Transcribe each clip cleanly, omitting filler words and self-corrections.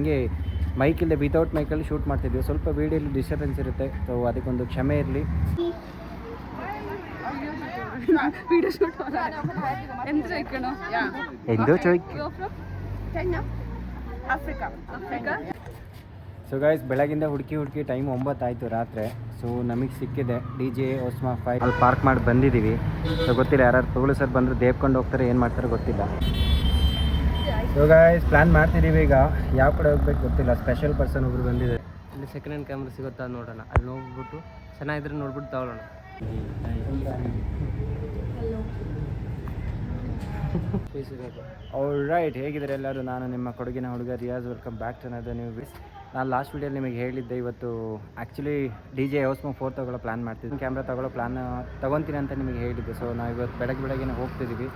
ಹಂಗೆ ಮೈಕಿಲ್ಲದೆ without ಮೈಕಲ್ಲಿ shoot ಮಾಡ್ತಿದ್ವಿ. ಸ್ವಲ್ಪ ವೀಡಿಯೋಲಿ ಡಿಸ್ಟರ್ಬೆನ್ಸ್ ಇರುತ್ತೆ, ಸೊ ಅದಕ್ಕೊಂದು ಕ್ಷಮೆ ಇರಲಿ. ಎಂದು ಸೊ ಗೈಸ್, ಬೆಳಗಿಂದ ಹುಡುಕಿ ಟೈಮ್ 9 ಆಯಿತು ರಾತ್ರಿ. ಸೊ ನಮಗೆ ಸಿಕ್ಕಿದೆ DJ ಓಸ್ಮಾ 5 ಅಲ್ಲಿ ಪಾರ್ಕ್ ಮಾಡಿ ಬಂದಿದ್ದೀವಿ. ಸೊ ಗೊತ್ತಿಲ್ಲ, ಯಾರು ಪೊಲೀಸರು ಬಂದರೂ ದೇವ್ಕೊಂಡು ಹೋಗ್ತಾರೆ, ಏನು ಮಾಡ್ತಾರೆ ಗೊತ್ತಿಲ್ಲ. ಸೊ ಗೈಸ್, ಪ್ಲ್ಯಾನ್ ಮಾಡ್ತಿದ್ದೀವಿ. ಈಗ ಯಾವ ಕಡೆ ಹೋಗ್ಬೇಕು ಗೊತ್ತಿಲ್ಲ. ಸ್ಪೆಷಲ್ ಪರ್ಸನ್ ಒಬ್ರು ಬಂದಿದ್ದಾರೆ. ಇಲ್ಲಿ ಸೆಕೆಂಡ್ ಹ್ಯಾಂಡ್ ಕ್ಯಾಮ್ರಾ ಸಿಗುತ್ತಾ ನೋಡೋಣ. ಅಲ್ಲಿ ನೋಡ್ಬಿಟ್ಟು ಚೆನ್ನಾಗಿದ್ರೆ ನೋಡ್ಬಿಟ್ಟು ತಗೊಳ್ಳೋಣ. ರೈಟ್, ಹೇಗಿದ್ದಾರೆ ಎಲ್ಲರೂ? ನಾನು ನಿಮ್ಮ ಕೊಡಗಿನ ಹುಡುಗ Riyaz. Welcome back to another new video. ನಾನು ಲಾಸ್ಟ್ ವೀಡಿಯೋಲಿ ನಿಮಗೆ ಹೇಳಿದ್ದೆ, ಇವತ್ತು ಆ್ಯಕ್ಚುಲಿ DJ ಓಸ್ಮೋ 4 ತೊಗೊಳ್ಳೋ ಪ್ಲ್ಯಾನ್ ಮಾಡ್ತಿದ್ದೆ. ಕ್ಯಾಮ್ರಾ ತೊಗೊಳ್ಳೋ ಪ್ಲ್ಯಾನ್ ತೊಗೊತೀನಿ ಅಂತ ನಿಮಗೆ ಹೇಳಿದ್ದೆ. ಸೊ ನಾವು ಇವತ್ತು ಬೆಳಗ್ಗೆ ಹೋಗ್ತಿದ್ದೀವಿ.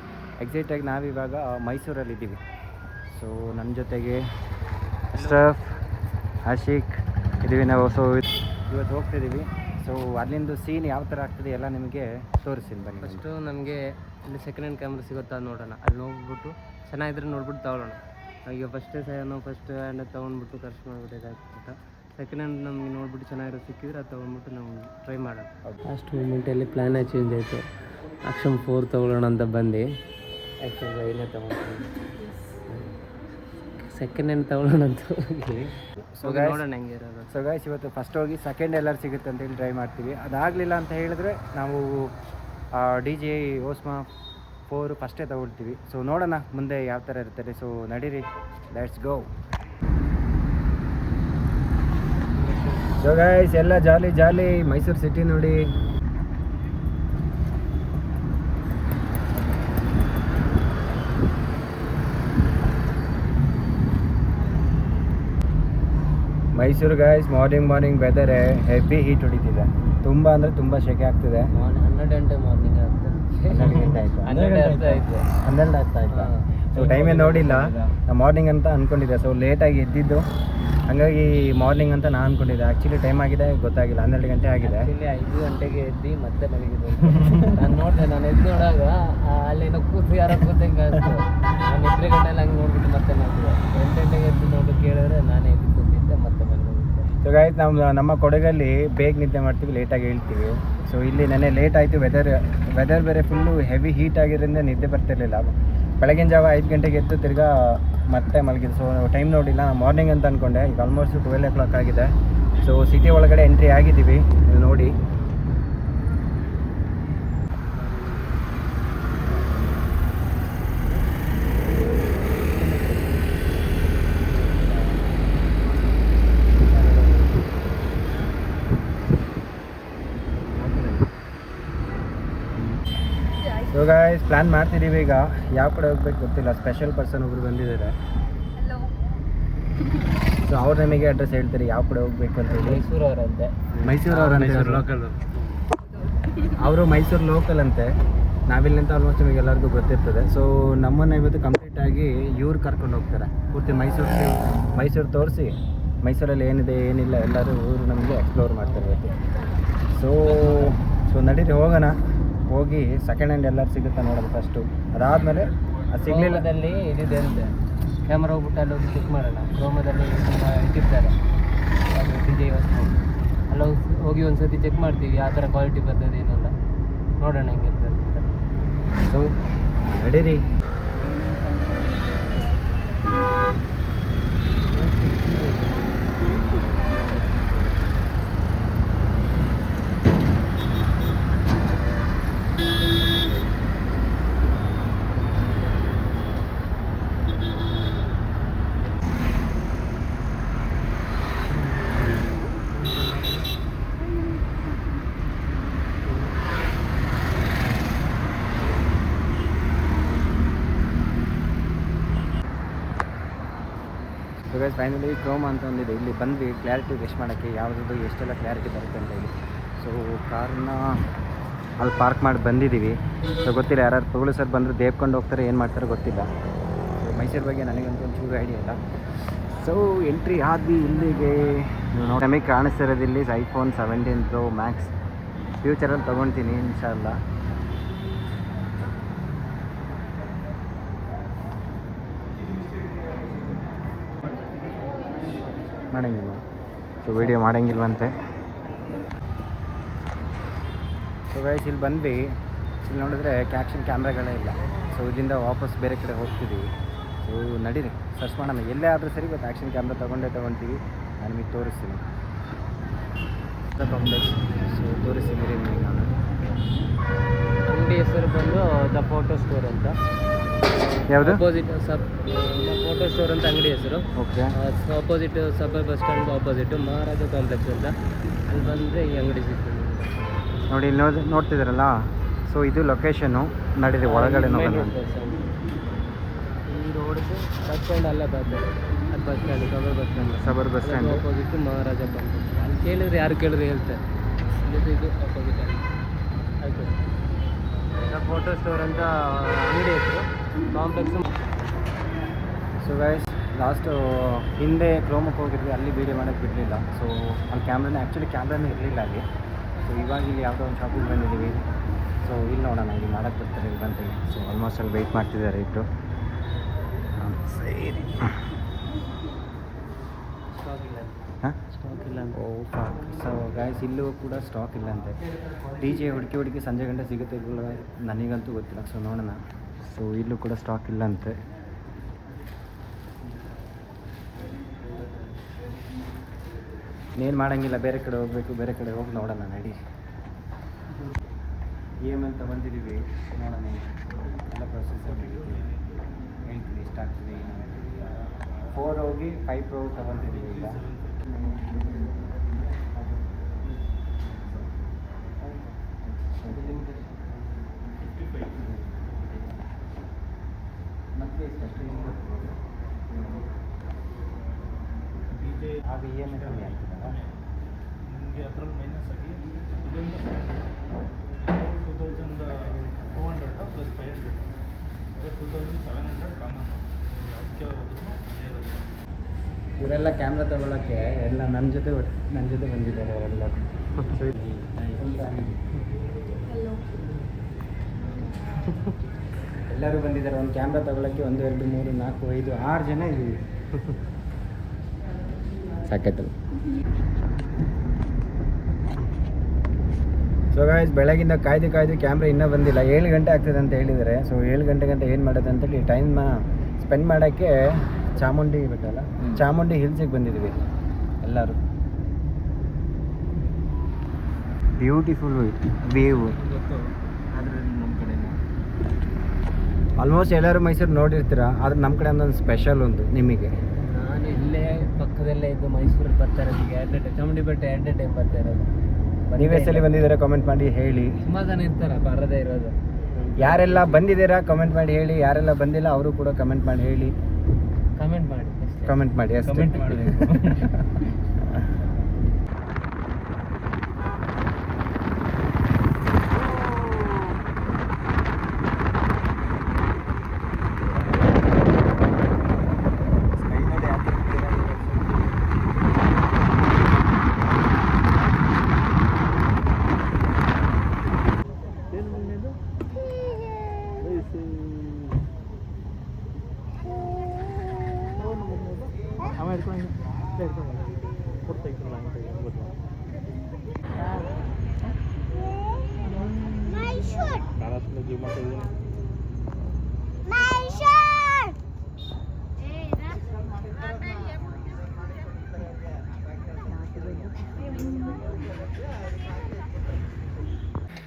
ಎಕ್ಸಾಕ್ಟಾಗಿ ನಾವಿವಾಗ ಮೈಸೂರಲ್ಲಿದ್ದೀವಿ. ಸೊ ನನ್ನ ಜೊತೆಗೆ ಅಶ್ರಫ್, ಆಶಿಕ್ ಇದ್ದೀವಿ ನಾವು. ಸೊ ಇವತ್ತು ಹೋಗ್ತಿದ್ದೀವಿ. ಸೊ ಅಲ್ಲಿಂದು ಸೀನ್ ಯಾವ ಥರ ಆಗ್ತದೆ ಎಲ್ಲ ನಿಮಗೆ ತೋರಿಸ್ತೀನಿ ಬನ್ನಿ. ಫಸ್ಟು ನಮಗೆ ಇಲ್ಲಿ ಸೆಕೆಂಡ್ ಹ್ಯಾಂಡ್ ಕ್ಯಾಮ್ರಾ ಸಿಗುತ್ತಾ ನೋಡೋಣ. ಅಲ್ಲಿ ನೋಡ್ಬಿಟ್ಟು ಚೆನ್ನಾಗಿದ್ರೆ ನೋಡ್ಬಿಟ್ಟು ತಗೊಳ್ಳೋಣ. ಈಗ ಫಸ್ಟ್ ಹ್ಯಾಂಡ್ ತೊಗೊಂಡ್ಬಿಟ್ಟು ಖರ್ಚು ಮಾಡಿಬಿಟ್ಟು ಸೆಕೆಂಡ್ ಹ್ಯಾಂಡ್ ನಮಗೆ ನೋಡ್ಬಿಟ್ಟು ಚೆನ್ನಾಗಿರೋ ಸಿಕ್ಕಿದ್ರೆ ಅದು ತೊಗೊಂಡ್ಬಿಟ್ಟು ನಾವು ಟ್ರೈ ಮಾಡೋಣ. ಲಾಸ್ಟ್ ಮೂಮೆಂಟಲ್ಲಿ ಪ್ಲ್ಯಾನೇ ಚೇಂಜ್ ಆಯಿತು. ಆಕ್ಷನ್ 4 ತೊಗೊಳ್ಳೋಣ ಅಂತ ಬಂದು ಆ್ಯಕ್ಚುಲಿ ಏನೇ ತೊಗೊಂಡು ಸೆಕೆಂಡ್ ಹ್ಯಾಂಡ್ ತೊಗೊಳ್ಳೋಣ ಅಂತ ಹೋಗಿ ನೋಡೋಣ ಹೆಂಗೆ ಇರೋದು. ಸೊ ಗೈಸ್, ಇವತ್ತು ಫಸ್ಟ್ ಹೋಗಿ ಸೆಕೆಂಡ್ ಎಲ್ಲರೂ ಸಿಗುತ್ತೆ ಅಂತೇಳಿ ಟ್ರೈ ಮಾಡ್ತೀವಿ. ಅದಾಗಲಿಲ್ಲ ಅಂತ ಹೇಳಿದ್ರೆ ನಾವು DJ ಓಸ್ಮಾ 4 ಫಸ್ಟೇ ತೊಗೊಳ್ತೀವಿ. ಸೊ ನೋಡೋಣ ಮುಂದೆ ಯಾವ ಥರ ಇರ್ತಾರೆ. ಸೊ ನಡೀರಿ, ಲೆಟ್ಸ್ ಗೋ. ಸೊ ಗೈಸ್, ಎಲ್ಲ ಜಾಲಿ ಮೈಸೂರು ಸಿಟಿ ನೋಡಿ. Mysuru guys, morning weather heavy heat ಹೊಡಿತಿದೆ. ತುಂಬ ಅಂದರೆ ತುಂಬ ಸೆಕೆ ಆಗ್ತಿದೆ. 12 ಗಂಟೆ ಮಾರ್ನಿಂಗ್ ಆಗ್ತದೆ. 12 ಗಂಟೆ ಆಯಿತು, 12 ಆಯ್ತಾ. ಸೊ ಟೈಮೇ ನೋಡಿಲ್ಲ. ನಾನು ಮಾರ್ನಿಂಗ್ ಅಂತ ಅಂದ್ಕೊಂಡಿದ್ದೆ. ಸೊ ಲೇಟಾಗಿ ಎದ್ದಿದ್ದು, ಹಾಗಾಗಿ ಮಾರ್ನಿಂಗ್ ಅಂತ ನಾನು ಅಂದ್ಕೊಂಡಿದ್ದೆ. ಆ್ಯಕ್ಚುಲಿ ಟೈಮ್ ಆಗಿದೆ ಗೊತ್ತಾಗಿಲ್ಲ, 12 ಗಂಟೆ ಆಗಿದೆ. 5 ಗಂಟೆಗೆ ಎದ್ದು ಮತ್ತೆ ಮಲಗಿದ್ದು. ನಾನು ನೋಡಿದೆ, ನಾನು ಎದ್ದು ನೋಡಾಗ ಅಲ್ಲಿ ಕೂತು ಯಾರೋ ಕೂತಂಗೆ ಆಯಿತು. ನಾನು 2 ಗಂಟೆಯಲ್ಲಿ ಹಂಗೆ ನೋಡ್ಬಿಟ್ಟು ಮತ್ತೆ ಮಾಡಿದೆ. 8 ಗಂಟೆಗೆ ಎದ್ದು ನೋಡಿ ಕೇಳಿದ್ರೆ ನಾನೇ ಎದ್ದು ಕೂತಿದ್ದೆ, ಮತ್ತೆ ಮಲಗಿದ್ದೆ. ಸೊ ಗಾಯ್ತು, ನಮ್ಮ ಕೊಡಗಲ್ಲಿ ಬೇಗ ನಿದ್ದೆ ಮಾಡ್ತೀವಿ, ಲೇಟಾಗಿ ಹೇಳ್ತೀವಿ. ಸೊ ಇಲ್ಲಿ ನೆನ್ನೆ ಲೇಟ್ ಆಯಿತು. ವೆದರ್ ಬೇರೆ ಫುಲ್ಲು ಹೆವಿ ಹೀಟ್ ಆಗಿರೋದ್ರಿಂದ ನಿದ್ದೆ ಬರ್ತಿರ್ಲಿಲ್ಲ. ಬೆಳಗಿನ ಜಾವ 5 ಗಂಟೆಗೆ ಎದ್ದು ತಿರ್ಗಾ ಮತ್ತೆ ಮಲಗಿದ್ದು. ಸೊ ಟೈಮ್ ನೋಡಿಲ್ಲ, ಮಾರ್ನಿಂಗ್ ಅಂತ ಅಂದ್ಕೊಂಡೆ. ಈಗ ಆಲ್ಮೋಸ್ಟ್ 12 o'clock ಆಗಿದೆ. ಸೊ ಸಿಟಿ ಒಳಗಡೆ ಎಂಟ್ರಿ ಆಗಿದ್ದೀವಿ, ನೀವು ನೋಡಿ. ಸೊ ಗೈಸ್, ಪ್ಲ್ಯಾನ್ ಮಾಡ್ತಿದ್ದೀವಿ. ಈಗ ಯಾವ ಕಡೆ ಹೋಗ್ಬೇಕು ಗೊತ್ತಿಲ್ಲ. ಸ್ಪೆಷಲ್ ಪರ್ಸನ್ ಒಬ್ರು ಬಂದಿದ್ದಾರೆ. ಸೊ ಅವ್ರು ನಮಗೆ ಅಡ್ರೆಸ್ ಹೇಳ್ತಾರೆ ಯಾವ ಕಡೆ ಹೋಗ್ಬೇಕು ಅಂತ ಹೇಳಿ. ಮೈಸೂರವರಂತೆ ಅವರು ಮೈಸೂರು ಲೋಕಲ್ ಅಂತೆ. ನಾವಿಲ್ಲಿಂದ ಆಲ್ಮೋಸ್ಟ್ ನಿಮಗೆ ಎಲ್ಲರಿಗೂ ಗೊತ್ತಿರ್ತದೆ. ಸೊ ನಮ್ಮನ್ನು ಇವತ್ತು ಕಂಪ್ಲೀಟಾಗಿ ಇವ್ರು ಕರ್ಕೊಂಡು ಹೋಗ್ತಾರೆ. ಪೂರ್ತಿ ಮೈಸೂರು ತೋರಿಸಿ, ಮೈಸೂರಲ್ಲಿ ಏನಿದೆ ಏನಿಲ್ಲ ಎಲ್ಲರೂ ಊರು ನಮಗೆ ಎಕ್ಸ್ಪ್ಲೋರ್ ಮಾಡ್ತಾರೆ ಇವತ್ತು. ಸೊ ನಡೀರಿ ಹೋಗೋಣ. ಹೋಗಿ ಸೆಕೆಂಡ್ ಹ್ಯಾಂಡ್ ಎಲ್ಲರೂ ಸಿಗುತ್ತೆ ನೋಡೋದು ಫಸ್ಟು. ಅದಾದಮೇಲೆ ಅದು ಸಿಗಲಿಲ್ಲದಲ್ಲಿ ಇದಿದೆ ಅಂತೆ, ಕ್ಯಾಮ್ರಾ ಹೋಗ್ಬಿಟ್ಟು ಅಲ್ಲಿ ಹೋಗಿ ಚೆಕ್ ಮಾಡೋಣ. ಕ್ರೋಮದಲ್ಲಿ ಇಟ್ಟಿರ್ತಾರೆ ಅದು DJ ಓಸ್ಮೋ. ಅಲ್ಲಿ ಹೋಗಿ ಒಂದು ಸರ್ತಿ ಚೆಕ್ ಮಾಡ್ತೀವಿ ಯಾವ ಥರ ಕ್ವಾಲಿಟಿ ಬರ್ತದೆ ಏನಲ್ಲ, ನೋಡೋಣ ಹೆಂಗಿರ್ತದೆ. ಸೊ ನಡೀರಿ. ಸೊ ಗೈಸ್, ಫೈನಲಿ ಕ್ರೋಮಾ ಅಂತ ಒಂದಿದೆ. ಇಲ್ಲಿ ಬಂದ್ವಿ ಕ್ಲಾರಿಟಿ ಟೆಸ್ಟ್ ಮಾಡೋಕ್ಕೆ, ಯಾವುದಾದ್ರು ಎಷ್ಟೆಲ್ಲ ಕ್ಲಾರಿಟಿ ಬರುತ್ತೆ ಅಂತ ಹೇಳಿ. ಸೊ ಕಾರ್ನ ಅಲ್ಲಿ ಪಾರ್ಕ್ ಮಾಡಿ ಬಂದಿದ್ದೀವಿ. ಸೊ ಗೊತ್ತಿಲ್ಲ, ಯಾರು ಪೊಲೀಸರು ಬಂದರೂ ದೇವ್ಕೊಂಡು ಹೋಗ್ತಾರೆ, ಏನು ಮಾಡ್ತಾರೆ ಗೊತ್ತಿಲ್ಲ. ಸೊ ಮೈಸೂರು ಬಗ್ಗೆ ನನಗಂತೂ ಒಂಚೂರು ಐಡಿಯಾ ಇಲ್ಲ. ಸೊ ಎಂಟ್ರಿ ಆದ್ವಿ ಇಲ್ಲಿಗೆ. ನಮಗೆ ಕಾಣಿಸ್ತಿರೋದು ಇಲ್ಲಿ iPhone 17 Pro Max. ಫ್ಯೂಚರಲ್ಲಿ ತೊಗೊಳ್ತೀನಿ ಇನ್ಶಾಲ್ಲ. ಮಾಡಂಗಿಲ್ಲ. ಸೊ ವೀಡಿಯೋ ಮಾಡಂಗಿಲ್ವಂತೆ. ಸೊ ಗೈಸ್ ಇಲ್ಲಿ ಬಂದ್ವಿ, ಇಲ್ಲಿ ನೋಡಿದ್ರೆ ಆ್ಯಕ್ಷನ್ ಕ್ಯಾಮ್ರಾಗಳೇ ಇಲ್ಲ. ಸೊ ಇದರಿಂದ ವಾಪಸ್ ಬೇರೆ ಕಡೆ ಹೋಗ್ತಿದ್ದೀವಿ. ಸೊ ನಡೀರಿ ಸರ್ಚ್ ಮಾಡೋಣ, ಎಲ್ಲೇ ಆದರೂ ಸರಿ ಇವತ್ತು ಆ್ಯಕ್ಷನ್ ಕ್ಯಾಮ್ರಾ ತೊಗೊಳ್ತೀವಿ. ನಾನು ನಿಮಗೆ ತೋರಿಸ್ತೀನಿ ಕಾಂಪ್ಲೆಕ್ಸ್. ಸೊ ತೋರಿಸ್ತೀನಿ ನಿಮಗೆ ನಾನು. ಅಂಗಡಿ ಹೆಸರು ಬಂದು ದ ಫೋಟೋ ಸ್ಟೋರ್ ಅಂತ. ಯಾವುದು? ಅಪೋಸಿಟ್ ಫೋಟೋ ಸ್ಟೋರ್ ಅಂತ ಅಂಗಡಿ ಹೆಸರು. ಓಕೆ. ಆಪೋಸಿಟ್ ಸಬ್ bus stand opposite Maharaja complex ಅಂತ. ಅಲ್ಲಿ ಬಂದರೆ ಈ ಅಂಗಡಿ ಸಿಗ್ತದೆ ನೋಡಿ. ಇಲ್ಲಿ ನೋಡ್ತಿದ್ದೀರಲ್ಲ, ಸೊ ಇದು ಲೊಕೇಶನ್ನು. ನಡೀರಿ ಒಳಗಡೆ ನೋಡೋಣ. ಈ ರೋಡ್ಗೆ ಬಸ್ ಸ್ಟ್ಯಾಂಡ್ ಅಲ್ಲೇ ಬರ್ತದೆ. ಅದು bus stand suburb bus stand opposite Maharaja complex. ಅಲ್ಲಿ ಕೇಳಿದ್ರೆ ಯಾರು ಕೇಳಿದ್ರೆ ಹೇಳ್ತಾರೆ ಇದು ಆಪೋಸಿಟ್ ಅಲ್ಲಿ. ಆಯಿತು. ಫೋಟೋ ಸ್ಟೋರ್ ಅಂತ ಅಂಗಡಿ ಹೆಸರು, ಕಾಂಪ್ಲೆಕ್ಸು. ಸೊ ಗೈಸ್ ಲಾಸ್ಟು ಹಿಂದೆ ಕ್ರೋಮಕ್ಕೆ ಹೋಗಿದ್ವಿ, ಅಲ್ಲಿ ವೀಡಿಯೋ ಮಾಡೋಕ್ಕೆ ಬಿಡಲಿಲ್ಲ. ಸೊ ಅಲ್ಲಿ ಕ್ಯಾಮ್ರಾನೇ ಇರಲಿಲ್ಲ ಅಲ್ಲಿ. ಸೊ ಇವಾಗ ಇಲ್ಲಿ ಯಾವುದೋ ಒಂದು ಶಾಪಿಗೆ ಬಂದಿದ್ದೀವಿ. ಸೊ ಇಲ್ಲಿ ನೋಡೋಣ, ಇಲ್ಲಿ ಮಾಡೋಕ್ಕೆ ಬರ್ತಾರೆ ಇಲ್ಲಿ ಬಂತೀವಿ. ಸೊ ಆಲ್ಮೋಸ್ಟ್ ಅಲ್ಲಿ ವೆಯ್ಟ್ ಮಾಡ್ತಿದ್ದಾರೆ ಇಟ್ಟು. ಸರಿ ಹಾಂ, ಸ್ಟಾಕ್ ಇಲ್ಲ. ಓ ಫಾಕ್. ಸೊ ಗೈಸ್ ಇಲ್ಲೂ ಕೂಡ ಸ್ಟಾಕ್ ಇಲ್ಲ ಅಂತೆ. DJ ಹುಡುಕಿ ಸಂಜೆ ಗಂಟೆ ಸಿಗುತ್ತೆ ಇಲ್ಲ, ನನಗಂತೂ ಗೊತ್ತಿಲ್ಲ. ಸೊ ನೋಡೋಣ. ಸೊ ಇಲ್ಲೂ ಕೂಡ ಸ್ಟಾಕ್ ಇಲ್ಲ ಅಂತೆ. ಇನ್ನೇನು ಮಾಡೋಂಗಿಲ್ಲ, ಬೇರೆ ಕಡೆ ಹೋಗಬೇಕು. ಬೇರೆ ಕಡೆ ಹೋಗಿ ನೋಡೋಣ ನಡಿ. EMI ತೊಗೊಂಡಿದ್ದೀವಿ, ನೋಡೋಣ ಎಲ್ಲ ಪ್ರೊಸೆಸ್ ಹೇಳ್ತೀನಿ ಇಷ್ಟ ಆಗ್ತದೆ. 4 ಹೋಗಿ 5 Pro ತೊಗೊತಿದ್ದೀವಿ ಈಗ. ಮತ್ತೆ ಆಗ EMI ಕಮ್ಮಿ ಆಗ್ತದಲ್ಲ ನಿಮಗೆ ಅದರಲ್ಲಿ ಮೈನಸ್ ಆಗಿ ಇದರಿಂದ 2200 ಪ್ಲಸ್ 500 2700 ಕಾಮನ್. ಅದಕ್ಕೆ ಇವರೆಲ್ಲ ಕ್ಯಾಮ್ರಾ ತಗೊಳ್ಳೋಕ್ಕೆ ಎಲ್ಲ ನನ್ನ ಜೊತೆ ಬಂದಿದ್ದಾರೆ ಅವರೆಲ್ಲ. ಎಲ್ಲರೂ ಬಂದಿದ್ದಾರೆ ಒಂದು ಕ್ಯಾಮ್ರಾ ತಗೊಳ್ಳೋಕ್ಕೆ. 1 2 3 4 5 6 ಜನ ಇದ್ದೀವಿ. ಸಾಕೈತಲ್ಲ. ಸೊ ಗಾಯ್ಸ್ ಬೆಳಗಿಂದ ಕಾಯ್ದು ಕ್ಯಾಮ್ರಾ ಇನ್ನೂ ಬಂದಿಲ್ಲ. 7 ಗಂಟೆ ಆಗ್ತದೆ ಅಂತ ಹೇಳಿದ್ದಾರೆ. ಸೊ 7 ಗಂಟೆ ಏನು ಮಾಡೋದು ಅಂತೇಳಿ ಟೈಮ್ನ ಸ್ಪೆಂಡ್ ಮಾಡೋಕ್ಕೆ ಚಾಮುಂಡಿ ಬೆಟ್ಟ ಅಲ್ಲ, ಚಾಮುಂಡಿ ಹಿಲ್ಸಿಗೆ ಬಂದಿದ್ದೀವಿ ಎಲ್ಲರೂ. Beautiful view. ಆಲ್ಮೋಸ್ಟ್ ಎಲ್ಲರೂ ಮೈಸೂರು ನೋಡಿರ್ತೀರ, ಆದ್ರೆ ನಮ್ಮ ಕಡೆ ಒಂದೊಂದು ಸ್ಪೆಷಲ್ ಒಂದು ನಿಮಗೆ. ನಾನು ಇಲ್ಲೇ ಪಕ್ಕದಲ್ಲೇ ಇದ್ದು ಮೈಸೂರಿಗೆ ಬರ್ತಾ ಇರೋದು ಚಾಮುಂಡಿ ಬೆಟ್ಟ 2 ಟೈಮ್ ಬರ್ತಾ ಇರೋದು. ನೀವೇ ಸಲ ಬಂದಿದ್ದೀರಾ ಕಮೆಂಟ್ ಮಾಡಿ ಹೇಳಿ. ತುಂಬ ಜನ ಇರ್ತಾರ ಬರದೇ ಇರೋದು. ಯಾರೆಲ್ಲ ಬಂದಿದ್ದೀರಾ ಕಮೆಂಟ್ ಮಾಡಿ ಹೇಳಿ, ಯಾರೆಲ್ಲ ಬಂದಿಲ್ಲ ಅವರು ಕೂಡ ಕಮೆಂಟ್ ಮಾಡಿ ಹೇಳಿ. ಕಮೆಂಟ್ ಮಾಡಿ ಅಷ್ಟೇ. ಕಮೆಂಟ್ ಮಾಡಬೇಕು.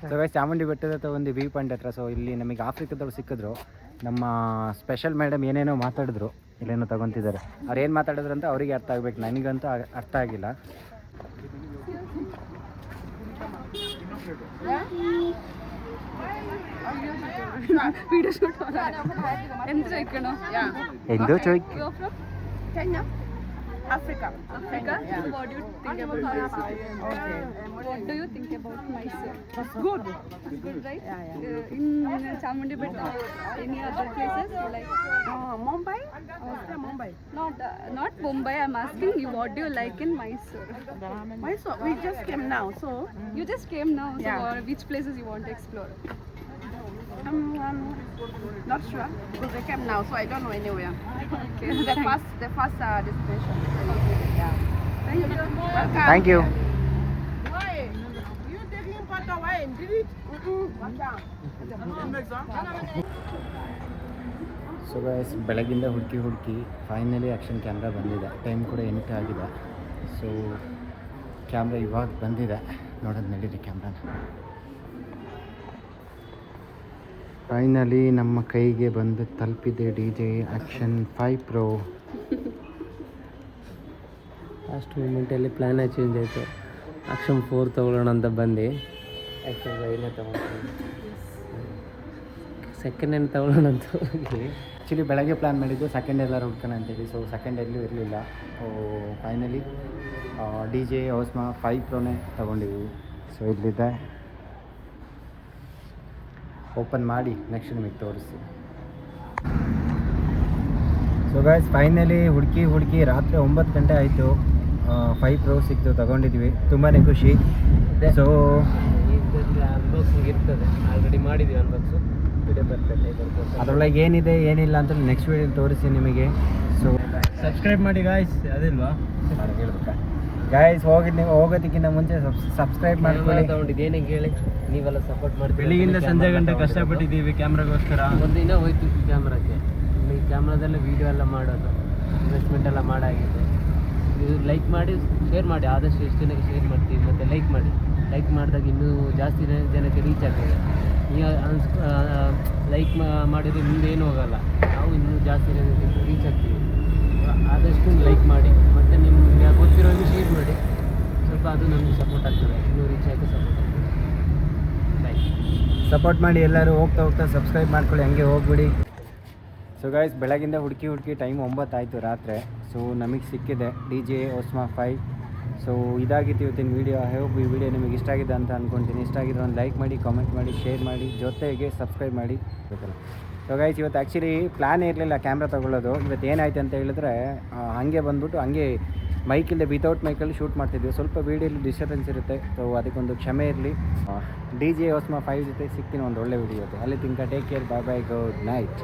ಸೊ ಗೈಸ್ ಚಾಮುಂಡಿ ಬೆಟ್ಟದ ಹತ್ರ ಒಂದು ವ್ಯೂ ಪಾಯಿಂಟ್ ಹತ್ರ. ಸೊ ಇಲ್ಲಿ ನಮಗೆ ಆಫ್ರಿಕಾದವ್ರು ಸಿಕ್ಕಿದ್ರು. ನಮ್ಮ ಸ್ಪೆಷಲ್ ಮೇಡಮ್ ಏನೇನೋ ಮಾತಾಡಿದ್ರು, ಇಲ್ಲೇನೋ ತಗೊತಿದ್ದಾರೆ. ಅವ್ರು ಏನು ಮಾತಾಡಿದ್ರು ಅಂತ ಅವರಿಗೆ ಅರ್ಥ ಆಗಬೇಕು, ನನಗಂತೂ ಅರ್ಥ ಆಗಿಲ್ಲ. ಎಂದು ಚೋಯ್ಕ್ Africa. Yeah. So what do you think about Mysore? Okay. What do you think about Mysore? It's good. It's good, right? Yeah. In Chamundi Betta, any other places you like? Mumbai? Mumbai. Not Mumbai. I'm asking you, what do you like in Mysore? Mysore. We just came now, so You just came now. So Yeah. which places you want to explore? I'm not sure because they came now, so I don't know anywhere. Okay. The first destination. Yeah. Thank you. Why? You taking photo? Why? Did it? Watch out. So guys ಬೆಳಗಿಂದ ಹುಡುಕಿ finally action camera ಬಂದಿದೆ. Time ಕೂಡ 8 ಆಗಿದೆ. So camera ಇವಾಗ ಬಂದಿದೆ, ನೋಡೋದು ನಡೀರಿ ಕ್ಯಾಮ್ರಾನ. Finally ನಮ್ಮ ಕೈಗೆ ಬಂದು ತಲುಪಿದೆ DJI Action 5 Pro. ಲಾಸ್ಟ್ ಮೂಮೆಂಟಲ್ಲಿ ಪ್ಲ್ಯಾನೇ ಚೇಂಜ್ ಆಯಿತು. Action 4 ತೊಗೊಳ್ಳೋಣ ಅಂತ ಬಂದು Action 5 ತೊಗೊಂಡು ಸೆಕೆಂಡ್ ಹ್ಯಾಂಡ್ ತೊಗೊಳ್ಳೋಣ ಅಂತ ಹೋಗಿ ಆ್ಯಕ್ಚುಲಿ ಬೆಳಗ್ಗೆ ಪ್ಲ್ಯಾನ್ ಮಾಡಿದ್ದು ಸೆಕೆಂಡ್ ಎಲ್ಲರೂ ಹುಡ್ಕೋಣ ಅಂತೇಳಿ. ಸೊ ಸೆಕೆಂಡ್ ಎಲ್ಲೂ ಇರಲಿಲ್ಲ. ಫೈನಲಿ DJI Osmo 5 Proನೇ ತೊಗೊಂಡಿದ್ದೀವಿ. ಸೊ ಇಲ್ಲಿದೆ, ಓಪನ್ ಮಾಡಿ ನೆಕ್ಸ್ಟ್ ನಿಮಗೆ ತೋರಿಸ್ತೀನಿ. ಸೊ ಗೈಸ್ ಫೈನಲಿ ಹುಡುಕಿ ರಾತ್ರಿ 9 ಗಂಟೆ ಆಯಿತು. 5 Pro ಸಿಕ್ತು, ತೊಗೊಂಡಿದ್ವಿ. ತುಂಬಾ ಖುಷಿ. ಸೊ ಇದರಲ್ಲಿ ಅನ್ಬಾಕ್ಸಿಂಗ್ ಇರ್ತದೆ, ಆಲ್ರೆಡಿ ಮಾಡಿದ್ದೀವಿ ಅನ್ಬಾಕ್ಸು, ವಿಡಿಯೋ ಬರ್ತದೆ. ಅದರೊಳಗೆ ಏನಿದೆ ಏನಿಲ್ಲ ಅಂತ ನೆಕ್ಸ್ಟ್ ವೀಡಿಯೋ ತೋರಿಸಿ ನಿಮಗೆ. ಸೊ ಸಬ್ಸ್ಕ್ರೈಬ್ ಮಾಡಿ ಗಾಯ್ಸ್, ಅದಿಲ್ವಾ? ಹೇಳ್ಬೇಕಾ ಗಾಯ್ಸ್, ಹೋಗೋದಕ್ಕಿಂತ ಮುಂಚೆ ಸಬ್ಸ್ಕ್ರೈಬ್ ಮಾಡ್ಕೊಳ್ಳಿ. ತೊಗೊಂಡಿದ್ದು ಏನಕ್ಕೆ ಹೇಳಿ, ನೀವೆಲ್ಲ ಸಪೋರ್ಟ್ ಮಾಡ್ತೀವಿ. ಬೆಳಿಗ್ಗಿಂದ ಸಂಜೆ ಗಂಟೆ ಕಷ್ಟಪಟ್ಟಿದ್ದೀವಿ ಕ್ಯಾಮ್ರಾಗೋಸ್ಕರ. ಒಂದಿನ ಹೋಯ್ತು ಕ್ಯಾಮ್ರಾಕ್ಕೆ. ಈ ಕ್ಯಾಮ್ರಾದಲ್ಲೇ ವೀಡಿಯೋ ಎಲ್ಲ ಮಾಡೋದು, ಇನ್ವೆಸ್ಟ್ಮೆಂಟ್ ಎಲ್ಲ ಮಾಡಾಗಿದೆ. ನೀವು ಲೈಕ್ ಮಾಡಿ, ಶೇರ್ ಮಾಡಿ, ಆದಷ್ಟು ಎಷ್ಟು ಜನಕ್ಕೆ ಶೇರ್ ಮಾಡ್ತೀವಿ. ಮತ್ತು ಲೈಕ್ ಮಾಡಿದಾಗ ಇನ್ನೂ ಜಾಸ್ತಿ ಜನಕ್ಕೆ ರೀಚ್ ಆಗ್ತದೆ. ನೀವು ಲೈಕ್ ಮಾಡಿದರೆ ಮುಂದೆ ಏನೂ ಹೋಗಲ್ಲ, ನಾವು ಇನ್ನೂ ಜಾಸ್ತಿ ಜನಕ್ಕೆ ರೀಚ್ ಆಗ್ತೀವಿ. ಆದಷ್ಟು ಲೈಕ್ ಮಾಡಿ, ಮತ್ತು ನಿಮ್ಗೆ ಗೊತ್ತಿರೋದು ಶೇರ್ ಮಾಡಿ. ಸ್ವಲ್ಪ ಅದು ನಮಗೆ ಸಪೋರ್ಟ್ ಆಗ್ತದೆ, ಇನ್ನೂ ರೀಚ್ ಆಗೋಕ್ಕೆ ಸಪೋರ್ಟ್ ಆಗ್ತದೆ. ಬಾಯ್. ಸಪೋರ್ಟ್ ಮಾಡಿ ಎಲ್ಲರೂ. ಹೋಗ್ತಾ ಸಬ್ಸ್ಕ್ರೈಬ್ ಮಾಡ್ಕೊಳ್ಳಿ, ಹಂಗೆ ಹೋಗ್ಬಿಡಿ. ಸೊ ಗೈಸ್ ಬೆಳಗಿಂದ ಹುಡುಕಿ ಟೈಮ್ 9 ಆಯಿತು ರಾತ್ರಿ. ಸೊ ನಮಗೆ ಸಿಕ್ಕಿದೆ DJI Osmo 5. ಸೊ ಇದಾಗಿತ್ತು ಇವತ್ತಿನ ವೀಡಿಯೋ. ಐ ಹೋಪ್ ಈ ವಿಡಿಯೋ ನಿಮಗೆ ಇಷ್ಟ ಆಗಿದೆ ಅಂತ ಅಂದ್ಕೊಳ್ತೀನಿ. ಇಷ್ಟ ಆಗಿದ್ರೆ ಒಂದು ಲೈಕ್ ಮಾಡಿ, ಕಾಮೆಂಟ್ ಮಾಡಿ, ಶೇರ್ ಮಾಡಿ, ಜೊತೆಗೆ ಸಬ್ಸ್ಕ್ರೈಬ್ ಮಾಡಿ ಬೇಕಲ್ಲ. ಸೊ ಗೈಸ್ ಇವತ್ತು ಆ್ಯಕ್ಚುಲಿ ಪ್ಲ್ಯಾನೇ ಇರಲಿಲ್ಲ ಕ್ಯಾಮ್ರಾ ತೊಗೊಳ್ಳೋದು. ಇವತ್ತು ಏನಾಯ್ತು ಅಂತ ಹೇಳಿದ್ರೆ ಹಾಗೆ ಬಂದ್ಬಿಟ್ಟು ಹಂಗೆ ಮೈಕಿಲ್ಲದೆ ವಿತೌಟ್ ಮೈಕಲ್ಲಿ ಶೂಟ್ ಮಾಡ್ತಿದ್ವಿ. ಸ್ವಲ್ಪ ವೀಡಿಯೋಲಿ ಡಿಸ್ಟರ್ಬೆನ್ಸ್ ಇರುತ್ತೆ. ಸೊ ಅದಕ್ಕೊಂದು ಕ್ಷಮೆ ಇರಲಿ. DJI Osmo 5 ಜೊತೆ ಸಿಗ್ತೀನಿ ಒಂದು ಒಳ್ಳೆ ವೀಡಿಯೋ. ಅಲ್ಲಿ ತಿಂಕ ಟೇಕ್ ಕೇರ್, ಬಾಯ್ ಬಾಯ್, ಗುಡ್ ನೈಟ್.